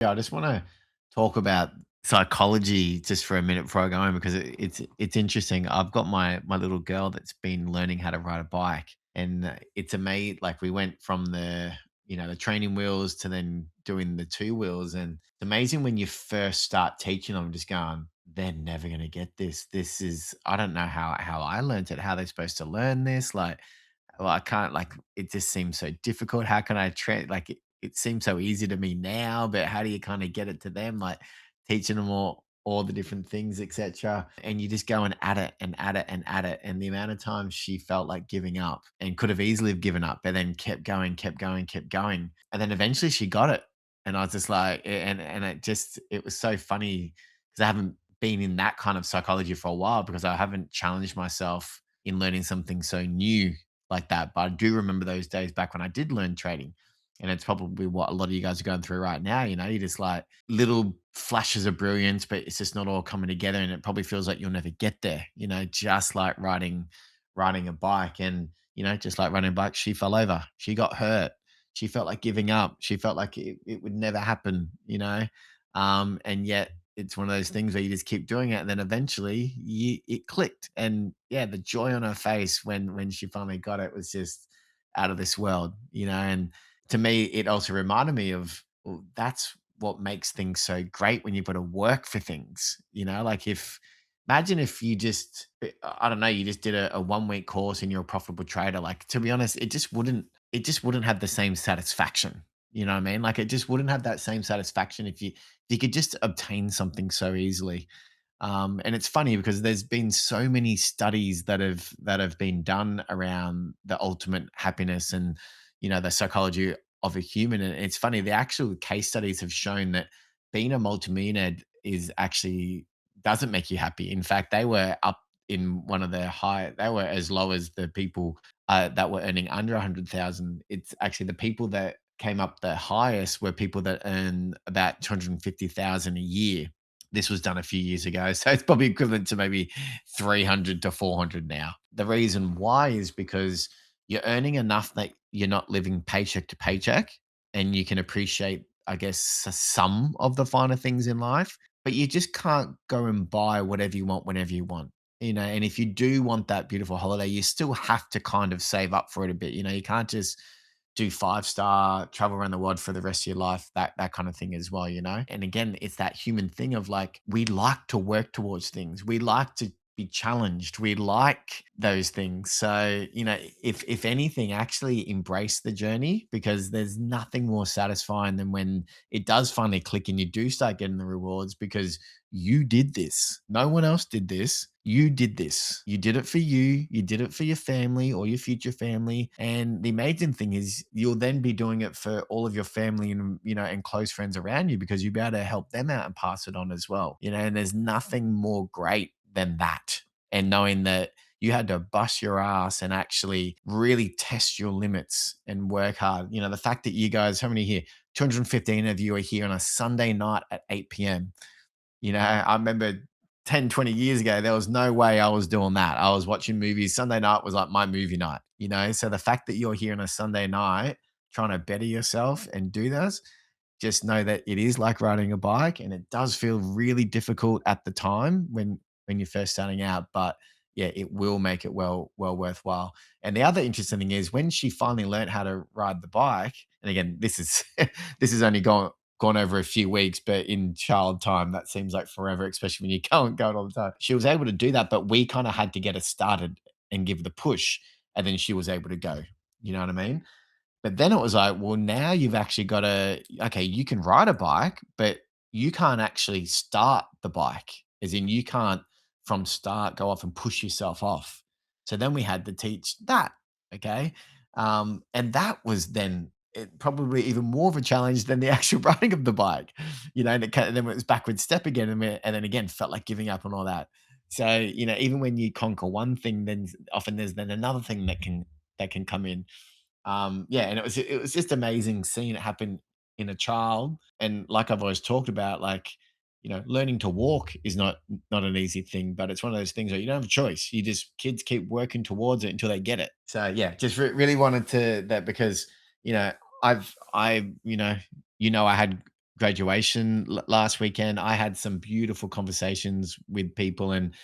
Yeah, I just want to talk about psychology just for a minute before I go on because it's interesting. I've got my little girl that's been learning how to ride a bike, and it's amazing. Like we went from the training wheels to then doing the two wheels, and it's amazing when you first start teaching them. Just going, they're never going to get this. This is I don't know how I learned it. How they're supposed to learn this? Like well, I can't like it just seems so difficult. How can I like it seems so easy to me now, but how do you kind of get it to them? Like teaching them all the different things, etc. And you just go and add it and add it and add it. And the amount of times she felt like giving up and could have easily have given up, but then kept going, kept going, kept going. And then eventually she got it. And I was just like, and it was so funny because I haven't been in that kind of psychology for a while because I haven't challenged myself in learning something so new like that. But I do remember those days back when I did learn trading. And it's probably what a lot of you guys are going through right now. You just like little flashes of brilliance, but it's just not all coming together. And it probably feels like you'll never get there, just like riding a bike. And, just like riding a bike, she fell over. She got hurt. She felt like giving up. She felt like it would never happen. And yet it's one of those things where you just keep doing it, and then eventually it clicked. And yeah, the joy on her face when she finally got it was just out of this world. And to me, it also reminded me of well, that's what makes things so great when you've got to work for things. Like if imagine if you just I don't know, you just did a 1 week course and you're a profitable trader. Like to be honest, it just wouldn't have the same satisfaction. You know what I mean? Like it just wouldn't have that same satisfaction if you could just obtain something so easily. And it's funny because there's been so many studies that have been done around the ultimate happiness and the psychology of a human. And it's funny, the actual case studies have shown that being a multimillionaire is actually doesn't make you happy. In fact, they were up in one of their high, they were as low as the people that were earning under 100,000. It's actually the people that came up the highest were people that earn about 250,000 a year. This was done a few years ago, so it's probably equivalent to maybe 300 to 400 now. The reason why is because you're earning enough that you're not living paycheck to paycheck, and you can appreciate, I guess, some of the finer things in life, but you just can't go and buy whatever you want whenever you want. And if you do want that beautiful holiday, you still have to kind of save up for it a bit. You can't just do 5-star, travel around the world for the rest of your life, that kind of thing as well. And again, it's that human thing of like we like to work towards things. We like to be challenged. We like those things. So, if anything, actually embrace the journey because there's nothing more satisfying than when it does finally click and you do start getting the rewards because you did this. No one else did this. You did this. You did it for you. You did it for your family or your future family. And the amazing thing is you'll then be doing it for all of your family and close friends around you because you'll be able to help them out and pass it on as well. And there's nothing more great than that. And knowing that you had to bust your ass and actually really test your limits and work hard. The fact that you guys, how many here? 215 of you are here on a Sunday night at 8 p.m. I remember 10, 20 years ago, there was no way I was doing that. I was watching movies. Sunday night was like my movie night. So the fact that you're here on a Sunday night trying to better yourself and do this, just know that it is like riding a bike and it does feel really difficult at the time when you're first starting out. But yeah, it will make it well worthwhile. And the other interesting thing is when she finally learned how to ride the bike, and again, this is this is only gone over a few weeks, but in child time, that seems like forever, especially when you go all the time. She was able to do that, but we kind of had to get her started and give the push, and then she was able to go. You know what I mean? But then it was like, well, now you've actually got to, okay, you can ride a bike, but you can't actually start the bike, as in you can't from start go off and push yourself off. So then we had to teach that. Okay. And that was then probably even more of a challenge than the actual riding of the bike, and then it was backward step again. And then again, felt like giving up on all that. So, even when you conquer one thing, then often there's then another thing that can come in. Yeah, and it was just amazing seeing it happen in a child. And like I've always talked about, like learning to walk is not an easy thing, but it's one of those things where you don't have a choice. You just kids keep working towards it until they get it. So yeah, just really wanted to that because you know I had graduation last weekend. I had some beautiful conversations with people, and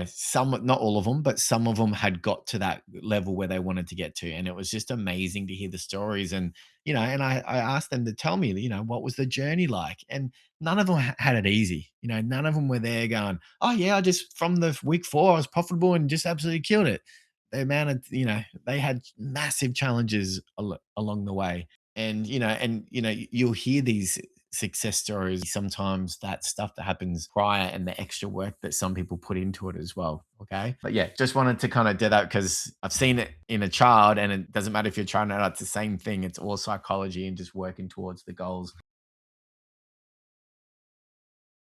some, not all of them, but some of them had got to that level where they wanted to get to, and it was just amazing to hear the stories. And and I asked them to tell me, what was the journey like, and none of them had it easy. None of them were there going, "Oh yeah, I just from the week 4, I was profitable and just absolutely killed it." The amount of, they had massive challenges along the way. And you'll hear these success stories, sometimes that stuff that happens prior and the extra work that some people put into it as well. Okay, but yeah, just wanted to kind of do that because I've seen it in a child, and it doesn't matter if you're trying out, it's the same thing. It's all psychology and just working towards the goals.